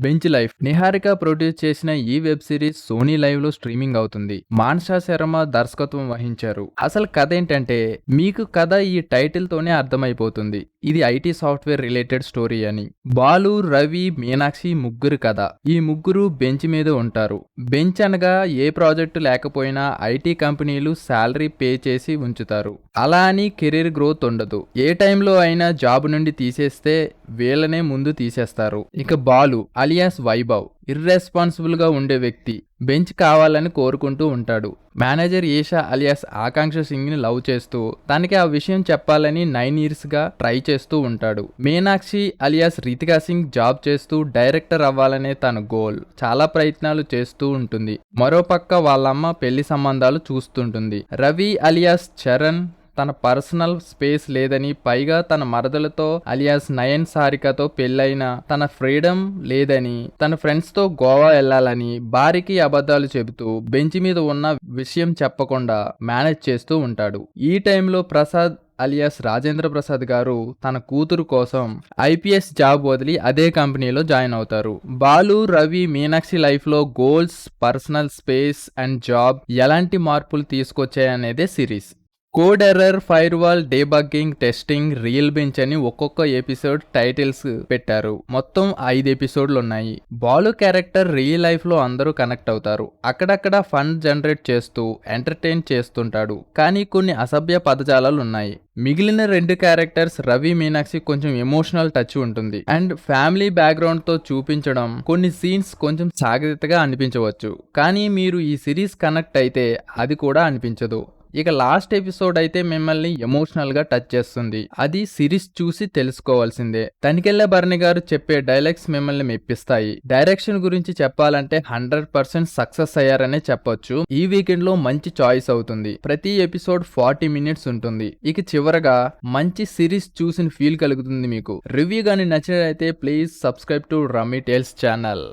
Bench life Niharika produce చేసిన ఈ web series Sony live లో స్ట్రీమింగ్ అవుతుంది. మాన్షా శర్మ దర్శకత్వం వహించారు. అసలు కథ ఏంటంటే మీకు కథ ఈ టైటిల్ తోనే అర్థమైపోతుంది. ఇది ఐటీ సాఫ్ట్వేర్ రిలేటెడ్ స్టోరీ అని. బాలు, రవి, మీనాక్షి ముగ్గురు కథ. ఈ ముగ్గురు బెంచ్ మీద ఉంటారు. బెంచ్ అనగా ఏ ప్రాజెక్టు లేకపోయినా ఐటీ కంపెనీలు శాలరీ పే చేసి ఉంచుతారు. అలా అని కెరీర్ గ్రోత్ ఉండదు. ఏ టైంలో అయినా జాబ్ నుండి తీసేస్తే వీళ్ళనే ముందు తీసేస్తారు. ఇక బాలు అలియాస్ వైభవ్ ఇర్రెస్పాన్సిబుల్ గా ఉండే వ్యక్తి. బెంచ్ కావాలని కోరుకుంటూ ఉంటాడు. మేనేజర్ ఈషా అలియాస్ ఆకాంక్ష సింగ్ ని లవ్ చేస్తూ తనకి ఆ విషయం చెప్పాలని 9 years గా ట్రై చేస్తూ ఉంటాడు. మీనాక్షి అలియాస్ రితికా సింగ్ జాబ్ చేస్తూ డైరెక్టర్ అవ్వాలనే తన గోల్. చాలా ప్రయత్నాలు చేస్తూ ఉంటుంది. మరోపక్క వాళ్ళమ్మ పెళ్లి సంబంధాలు చూస్తుంటుంది. రవి అలియాస్ చరణ్ తన పర్సనల్ స్పేస్ లేదని, పైగా తన మరదలతో అలియాస్ నయన్ సారికతో పెళ్ళైన తన ఫ్రీడమ్ లేదని, తన ఫ్రెండ్స్ తో గోవా వెళ్లాలని భార్యకి అబద్ధాలు చెబుతూ బెంచ్ మీద ఉన్న విషయం చెప్పకుండా మేనేజ్ చేస్తూ ఉంటాడు. ఈ టైంలో ప్రసాద్ అలియాస్ రాజేంద్ర ప్రసాద్ గారు తన కూతురు కోసం ఐపీఎస్ జాబ్ వదిలి అదే కంపెనీలో జాయిన్ అవుతారు. బాలు, రవి, మీనాక్షి లైఫ్ లో goals, personal space and job ఎలాంటి మార్పులు తీసుకొచ్చాయనేదే series. Code error, firewall, debugging, testing, real bench అని ఒక్కొక్క ఎపిసోడ్ టైటిల్స్ పెట్టారు. మొత్తం 5 ఎపిసోడ్లు ఉన్నాయి. బాలు క్యారెక్టర్ రియల్ లైఫ్ లో అందరూ కనెక్ట్ అవుతారు. అక్కడక్కడ ఫన్ జనరేట్ చేస్తూ ఎంటర్టైన్ చేస్తుంటాడు. కానీ కొన్ని అసభ్య పదజాలాలు ఉన్నాయి. మిగిలిన 2 క్యారెక్టర్స్ రవి, మీనాక్షి కొంచెం ఎమోషనల్ టచ్ ఉంటుంది. అండ్ ఫ్యామిలీ బ్యాక్గ్రౌండ్ తో చూపించడం కొన్ని సీన్స్ కొంచెం సాగతిగా అనిపించవచ్చు. కానీ మీరు ఈ సిరీస్ కనెక్ట్ అయితే అది కూడా అనిపించదు. ఇక లాస్ట్ ఎపిసోడ్ అయితే మిమ్మల్ని ఎమోషనల్ గా టచ్ చేస్తుంది. అది సిరీస్ చూసి తెలుసుకోవాల్సిందే. తనికెళ్ళ భరణి గారు చెప్పే డైలాగ్స్ మిమ్మల్ని మెప్పిస్తాయి. డైరెక్షన్ గురించి చెప్పాలంటే 100% సక్సెస్ అయ్యారనే చెప్పొచ్చు. ఈ వీకెండ్ లో మంచి చాయిస్ అవుతుంది. ప్రతి ఎపిసోడ్ 40 minutes ఉంటుంది. ఇక చివరగా మంచి సిరీస్ చూసిన ఫీల్ కలుగుతుంది మీకు. రివ్యూ గాని నచ్చినట్లయితే please subscribe to Rummy Tales channel.